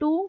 2।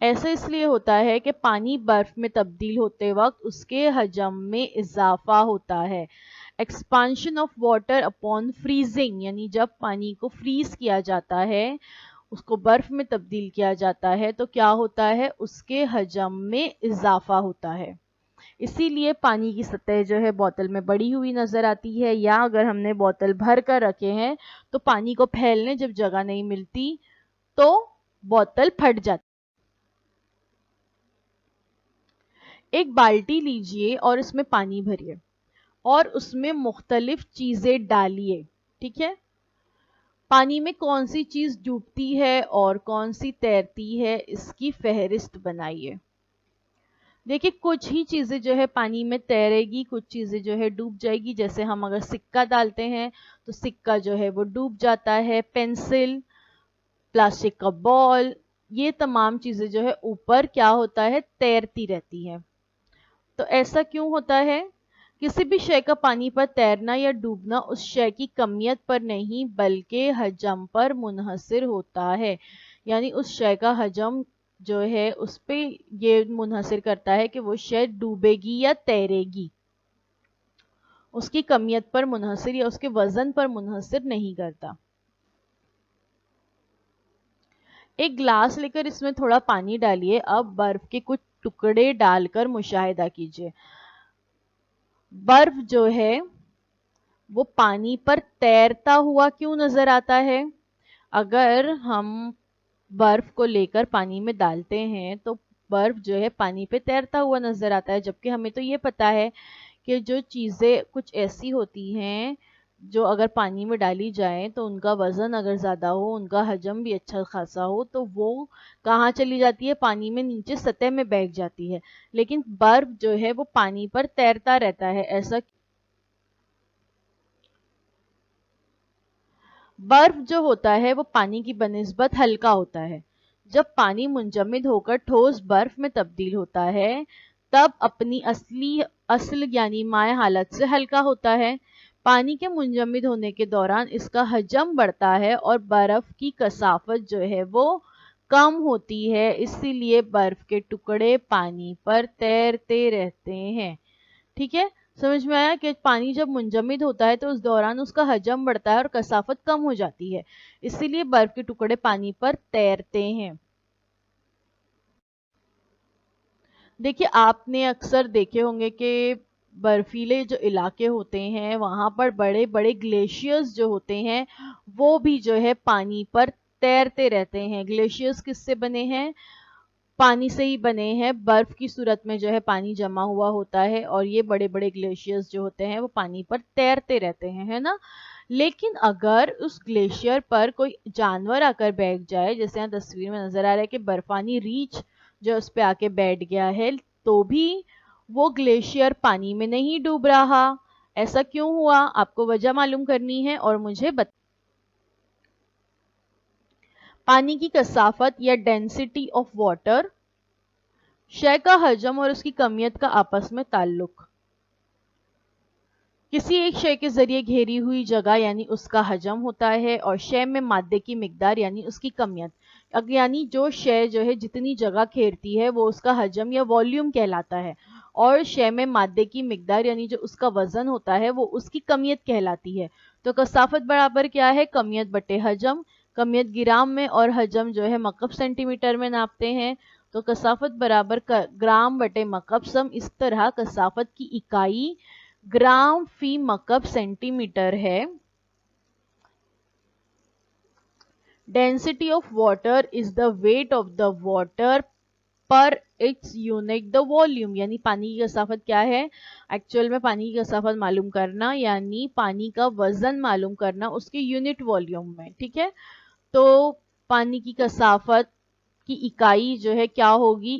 ایسا اس لیے ہوتا ہے کہ پانی برف میں تبدیل ہوتے وقت اس کے حجم میں اضافہ ہوتا ہے. ایکسپانشن آف واٹر اپون فریزنگ، یعنی جب پانی کو فریز کیا جاتا ہے، اس کو برف میں تبدیل کیا جاتا ہے، تو کیا ہوتا ہے، اس کے حجم میں اضافہ ہوتا ہے. اسی لیے پانی کی سطح جو ہے بوتل میں بڑی ہوئی نظر آتی ہے، یا اگر ہم نے بوتل بھر کر رکھے ہیں تو پانی کو پھیلنے جب جگہ نہیں ملتی تو بوتل پھٹ جاتی. ایک بالٹی لیجئے اور اس میں پانی بھریے اور اس میں مختلف چیزیں ڈالیے. ٹھیک ہے، پانی میں کون سی چیز ڈوبتی ہے اور کون سی تیرتی ہے، اس کی فہرست بنائیے. دیکھیے کچھ ہی چیزیں جو ہے پانی میں تیرے گی، کچھ چیزیں جو ہے ڈوب جائے گی. جیسے ہم اگر سکہ ڈالتے ہیں تو سکہ جو ہے وہ ڈوب جاتا ہے. پینسل، پلاسٹک کا بال، یہ تمام چیزیں جو ہے اوپر کیا ہوتا ہے، تیرتی رہتی ہے. تو ایسا کیوں ہوتا ہے؟ کسی بھی شے کا پانی پر تیرنا یا ڈوبنا اس شے کی کمیت پر نہیں بلکہ حجم پر منحصر ہوتا ہے. یعنی اس شے کا حجم جو ہے اس پہ یہ منحصر کرتا ہے کہ وہ شے ڈوبے گی یا تیرے گی. اس کی کمیت پر منحصر یا اس کے وزن پر منحصر نہیں کرتا. ایک گلاس لے کر اس میں تھوڑا پانی ڈالیے. اب برف کے کچھ ٹکڑے ڈال کر مشاہدہ کیجیے. برف جو ہے وہ پانی پر تیرتا ہوا کیوں نظر آتا ہے؟ اگر ہم برف کو لے کر پانی میں ڈالتے ہیں تو برف جو ہے پانی پہ تیرتا ہوا نظر آتا ہے، جبکہ ہمیں تو یہ پتا ہے کہ جو چیزیں کچھ ایسی ہوتی ہیں جو اگر پانی میں ڈالی جائیں تو ان کا وزن اگر زیادہ ہو، ان کا حجم بھی اچھا خاصا ہو، تو وہ کہاں چلی جاتی ہے، پانی میں نیچے سطح میں بیٹھ جاتی ہے. لیکن برف جو ہے وہ پانی پر تیرتا رہتا ہے. ایسا برف جو ہوتا ہے وہ پانی کی بنسبت ہلکا ہوتا ہے. جب پانی منجمد ہو کر ٹھوس برف میں تبدیل ہوتا ہے تب اپنی اصل یعنی مائع حالت سے ہلکا ہوتا ہے. پانی کے منجمد ہونے کے دوران اس کا حجم بڑھتا ہے اور برف کی کثافت جو ہے وہ کم ہوتی ہے. اسی لیے برف کے ٹکڑے پانی پر تیرتے رہتے ہیں. ٹھیک ہے، سمجھ میں آیا کہ پانی جب منجمد ہوتا ہے تو اس دوران اس کا حجم بڑھتا ہے اور کثافت کم ہو جاتی ہے، اسی لیے برف کے ٹکڑے پانی پر تیرتے ہیں. دیکھیے آپ نے اکثر دیکھے ہوں گے کہ برفیلے جو علاقے ہوتے ہیں وہاں پر بڑے بڑے گلیشیئرز جو ہوتے ہیں وہ بھی جو ہے پانی پر تیرتے رہتے ہیں. گلیشیئرز کس سے بنے ہیں؟ پانی سے ہی بنے ہیں. برف کی صورت میں جو ہے پانی جمع ہوا ہوتا ہے اور یہ بڑے بڑے گلیشیئرز جو ہوتے ہیں وہ پانی پر تیرتے رہتے ہیں، ہے نا. لیکن اگر اس گلیشیئر پر کوئی جانور آ کر بیٹھ جائے، جیسے یہاں تصویر میں نظر آ رہا ہے کہ برفانی ریچھ جو اس پہ آ کے بیٹھ گیا ہے، تو بھی وہ گلیشیئر پانی میں نہیں ڈوب رہا. ایسا کیوں ہوا؟ آپ کو وجہ معلوم کرنی ہے اور مجھے پانی کی کثافت یا ڈینسٹی آف واٹر، شے کا حجم اور اس کی کمیت کا آپس میں تعلق. کسی ایک شے کے ذریعے گھیری ہوئی جگہ یعنی اس کا حجم ہوتا ہے اور شے میں مادے کی مقدار یعنی اس کی کمیت. یعنی جو شے جو ہے جتنی جگہ گھیرتی ہے وہ اس کا حجم یا والیوم کہلاتا ہے، اور شے میں مادے کی مقدار یعنی جو اس کا وزن ہوتا ہے وہ اس کی کمیت کہلاتی ہے. تو کثافت برابر کیا ہے؟ کمیت بٹے حجم. کمیت گرام میں اور حجم جو ہے مکعب سینٹی میٹر میں ناپتے ہیں، تو کثافت برابر گرام بٹے مکعب سم. اس طرح کثافت کی اکائی گرام فی مکعب سینٹی میٹر ہے. Density of water is the weight of the water per its unit the volume. یعنی پانی کی کثافت کیا ہے؟ ایکچوئل میں پانی کی کثافت معلوم کرنا یعنی پانی کا وزن معلوم کرنا اس کے یونٹ والیوم میں. ٹھیک ہے، تو پانی کی کثافت کی اکائی جو ہے کیا ہوگی؟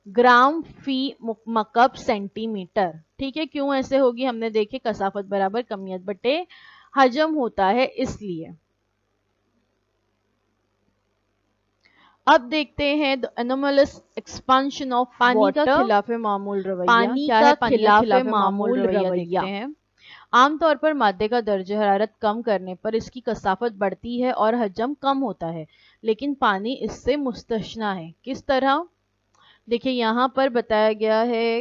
گرام فی مکعب سینٹی میٹر. ٹھیک ہے، کیوں ایسے ہوگی؟ ہم نے دیکھے کثافت برابر کمیت بٹے حجم ہوتا ہے اس لیے. اب دیکھتے ہیں anomalous expansion of water. پانی کا خلاف معمول رویہ. پانی کیا کا ہے پانی کا خلاف معمول رویہ دیکھتے ہیں. عام طور پر مادے کا درجہ حرارت کم کرنے پر اس کی کثافت بڑھتی ہے اور حجم کم ہوتا ہے، لیکن پانی اس سے مستثنیٰ ہے۔ کس طرح؟ دیکھیں یہاں پر بتایا گیا ہے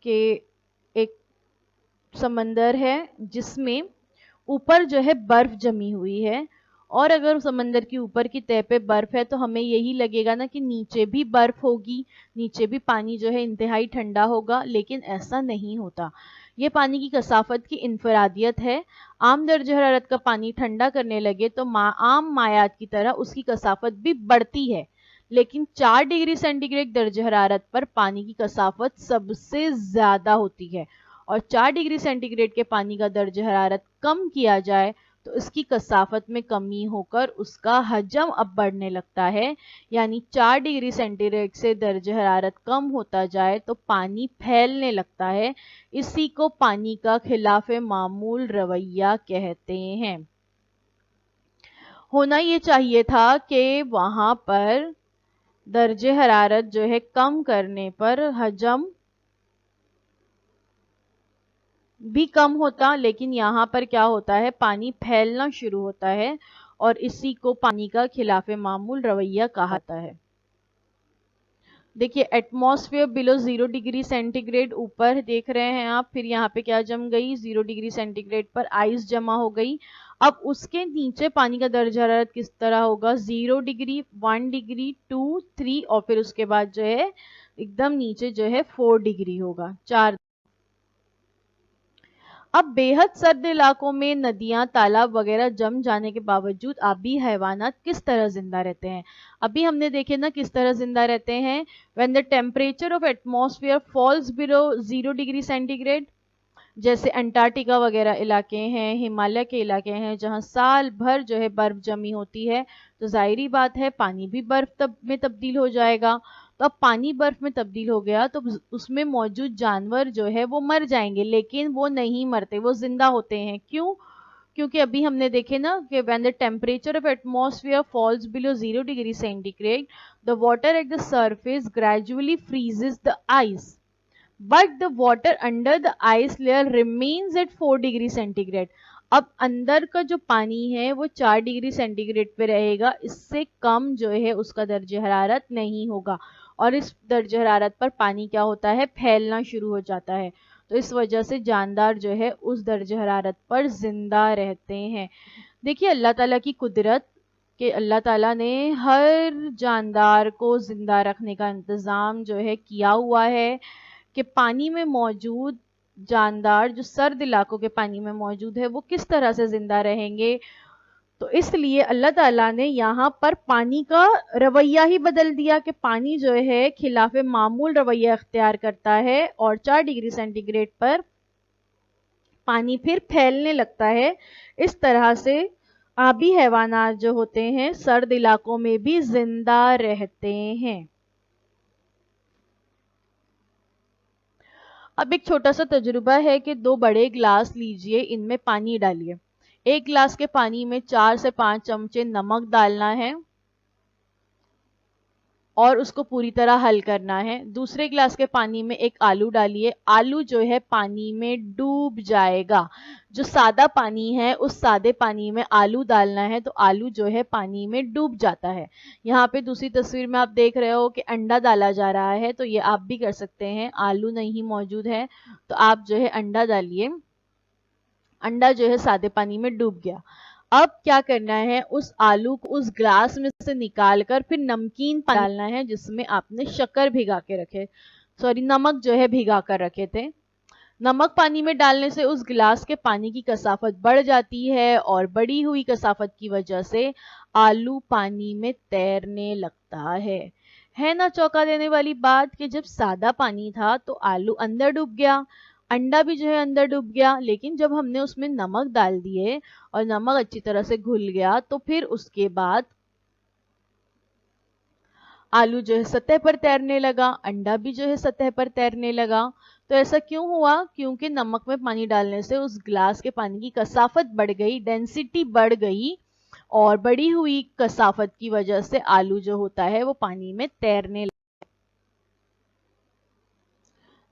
کہ ایک سمندر ہے جس میں اوپر جو ہے برف جمی ہوئی ہے، اور اگر سمندر کی اوپر کی تہہ پہ برف ہے تو ہمیں یہی لگے گا نا کہ نیچے بھی برف ہوگی، نیچے بھی پانی جو ہے انتہائی ٹھنڈا ہوگا، لیکن ایسا نہیں ہوتا۔ یہ پانی کی کثافت کی انفرادیت ہے۔ عام درجہ حرارت کا پانی ٹھنڈا کرنے لگے تو عام مائعات کی طرح اس کی کثافت بھی بڑھتی ہے، لیکن 4 ڈگری سینٹی گریڈ درجہ حرارت پر پانی کی کثافت سب سے زیادہ ہوتی ہے، اور 4 ڈگری سینٹی گریڈ کے پانی کا درجہ حرارت کم کیا جائے تو اس کی کثافت میں کمی ہو کر اس کا حجم اب بڑھنے لگتا ہے، یعنی 4 ڈگری سینٹی گریڈ سے درجہ حرارت کم ہوتا جائے تو پانی پھیلنے لگتا ہے۔ اسی کو پانی کا خلاف معمول رویہ کہتے ہیں۔ ہونا یہ چاہیے تھا کہ وہاں پر درجہ حرارت جو ہے کم کرنے پر حجم بھی کم ہوتا، لیکن یہاں پر کیا ہوتا ہے، پانی پھیلنا شروع ہوتا ہے، اور اسی کو پانی کا خلاف معمول رویہ کہا جاتا ہے۔ دیکھیے ایٹماسفیئر بلو 0 ڈگری سینٹی گریڈ اوپر دیکھ رہے ہیں آپ، پھر یہاں پہ کیا جم گئی، 0 ڈگری سینٹی گریڈ پر آئس جمع ہو گئی۔ اب اس کے نیچے پانی کا درجہ حرارت کس طرح ہوگا، 0 ڈگری، 1 ڈگری، 2، 3، اور پھر اس کے بعد جو ہے ایک دم نیچے جو ہے 4 ڈگری ہوگا، 4۔ اب بے حد سرد علاقوں میں ندیاں، تالاب وغیرہ جم جانے کے باوجود آبی حیوانات کس طرح زندہ رہتے ہیں؟ ابھی ہم نے دیکھے نا کس طرح زندہ رہتے ہیں۔ when the temperature of atmosphere falls below 0 degree centigrade, جیسے انٹارکٹیکا وغیرہ علاقے ہیں، ہمالیہ کے علاقے ہیں جہاں سال بھر جو ہے برف جمی ہوتی ہے، تو ظاہری بات ہے پانی بھی برف میں تبدیل ہو جائے گا۔ تو اب پانی برف میں تبدیل ہو گیا تو اس میں موجود جانور جو ہے وہ مر جائیں گے، لیکن وہ نہیں مرتے، وہ زندہ ہوتے ہیں۔ کیوں؟ کیونکہ ابھی ہم نے دیکھے نا کہ when the temperature of atmosphere falls below 0 degree centigrade, the water at the surface gradually freezes the ice, but the water under the ice layer remains at 4 degree centigrade. اب اندر کا جو پانی ہے وہ 4 ڈگری سینٹی گریڈ پہ رہے گا، اس سے کم جو ہے اس کا درجہ حرارت نہیں ہوگا، اور اس درجہ حرارت پر پانی کیا ہوتا ہے، پھیلنا شروع ہو جاتا ہے۔ تو اس وجہ سے جاندار جو ہے اس درجہ حرارت پر زندہ رہتے ہیں۔ دیکھیے اللہ تعالیٰ کی قدرت کہ اللہ تعالیٰ نے ہر جاندار کو زندہ رکھنے کا انتظام جو ہے کیا ہوا ہے، کہ پانی میں موجود جاندار جو سرد علاقوں کے پانی میں موجود ہے وہ کس طرح سے زندہ رہیں گے۔ تو اس لیے اللہ تعالیٰ نے یہاں پر پانی کا رویہ ہی بدل دیا کہ پانی جو ہے خلاف معمول رویہ اختیار کرتا ہے، اور 4 ڈگری سینٹی گریڈ پر پانی پھر پھیلنے لگتا ہے۔ اس طرح سے آبی حیوانات جو ہوتے ہیں سرد علاقوں میں بھی زندہ رہتے ہیں۔ اب ایک چھوٹا سا تجربہ ہے کہ 2 بڑے گلاس لیجئے، ان میں پانی ڈالیے۔ ایک گلاس کے پانی میں 4 سے 5 چمچے نمک ڈالنا ہے اور اس کو پوری طرح حل کرنا ہے۔ دوسرے گلاس کے پانی میں ایک آلو ڈالیے، آلو جو ہے پانی میں ڈوب جائے گا۔ جو سادہ پانی ہے اس سادے پانی میں آلو ڈالنا ہے تو آلو جو ہے پانی میں ڈوب جاتا ہے۔ یہاں پہ دوسری تصویر میں آپ دیکھ رہے ہو کہ انڈا ڈالا جا رہا ہے، تو یہ آپ بھی کر سکتے ہیں۔ آلو نہیں موجود ہے تو آپ جو ہے انڈا ڈالیے، انڈا جو ہے سادے پانی میں ڈوب گیا۔ اب کیا کرنا ہے، اس آلو کو اس گلاس میں سے نکال کر پھر نمکین پانی ڈالنا ہے جس میں آپ نے شکر بھگا کے رکھے، نمک جو ہے بھگا کر رکھے تھے۔ نمک پانی میں ڈالنے سے اس گلاس کے پانی کی کثافت بڑھ جاتی ہے، اور بڑھی ہوئی کثافت کی وجہ سے آلو پانی میں تیرنے لگتا ہے نا چونکا دینے والی بات کہ جب سادہ پانی تھا تو آلو اندر ڈوب گیا، انڈا بھی جو ہے اندر ڈوب گیا، لیکن جب ہم نے اس میں نمک ڈال دیے اور نمک اچھی طرح سے گھل گیا تو پھر اس کے بعد آلو جو ہے سطح پر تیرنے لگا، انڈا بھی جو ہے سطح پر تیرنے لگا۔ تو ایسا کیوں ہوا؟ کیونکہ نمک میں پانی ڈالنے سے اس گلاس کے پانی کی کثافت بڑھ گئی، ڈینسٹی بڑھ گئی، اور بڑی ہوئی کثافت کی وجہ سے آلو جو ہوتا ہے وہ پانی میں تیرنے لگا۔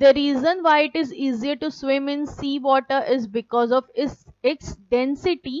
The reason why it is easier to swim in sea water is because of its density,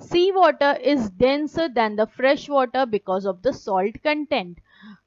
Sea water is denser than the fresh water because of the salt content,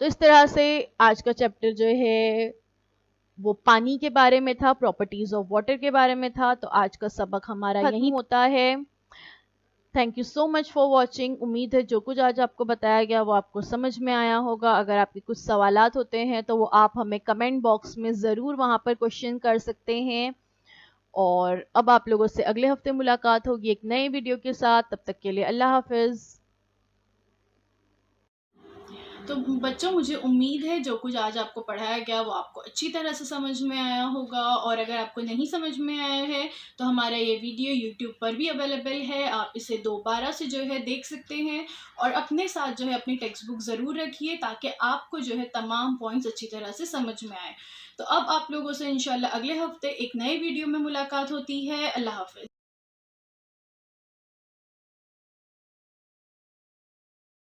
تو اس طرح سے آج کا چیپٹر جو ہے وہ پانی کے بارے میں تھا، پراپرٹیز آف واٹر کے بارے میں تھا. تو آج کا سبق ہمارا یہیں ہوتا ہے. Thank you so much for watching. امید ہے جو کچھ آج آپ کو بتایا گیا وہ آپ کو سمجھ میں آیا ہوگا. اگر آپ کے کچھ سوالات ہوتے ہیں تو وہ آپ ہمیں کمنٹ باکس میں ضرور وہاں پر کوشچن کر سکتے ہیں. اور اب آپ لوگوں سے اگلے ہفتے ملاقات ہوگی ایک نئے ویڈیو کے ساتھ. تب تک کے لیے اللہ حافظ. تو بچوں مجھے امید ہے جو کچھ آج آپ کو پڑھایا گیا وہ آپ کو اچھی طرح سے سمجھ میں آیا ہوگا، اور اگر آپ کو نہیں سمجھ میں آیا ہے تو ہمارا یہ ویڈیو یوٹیوب پر بھی اویلیبل ہے، آپ اسے دوبارہ سے جو ہے دیکھ سکتے ہیں. اور اپنے ساتھ جو ہے اپنی ٹیکسٹ بک ضرور رکھیے تاکہ آپ کو جو ہے تمام پوائنٹس اچھی طرح سے سمجھ میں آئے. تو اب آپ لوگوں سے انشاءاللہ اگلے ہفتے ایک نئے ویڈیو میں ملاقات ہوتی ہے. اللہ حافظ.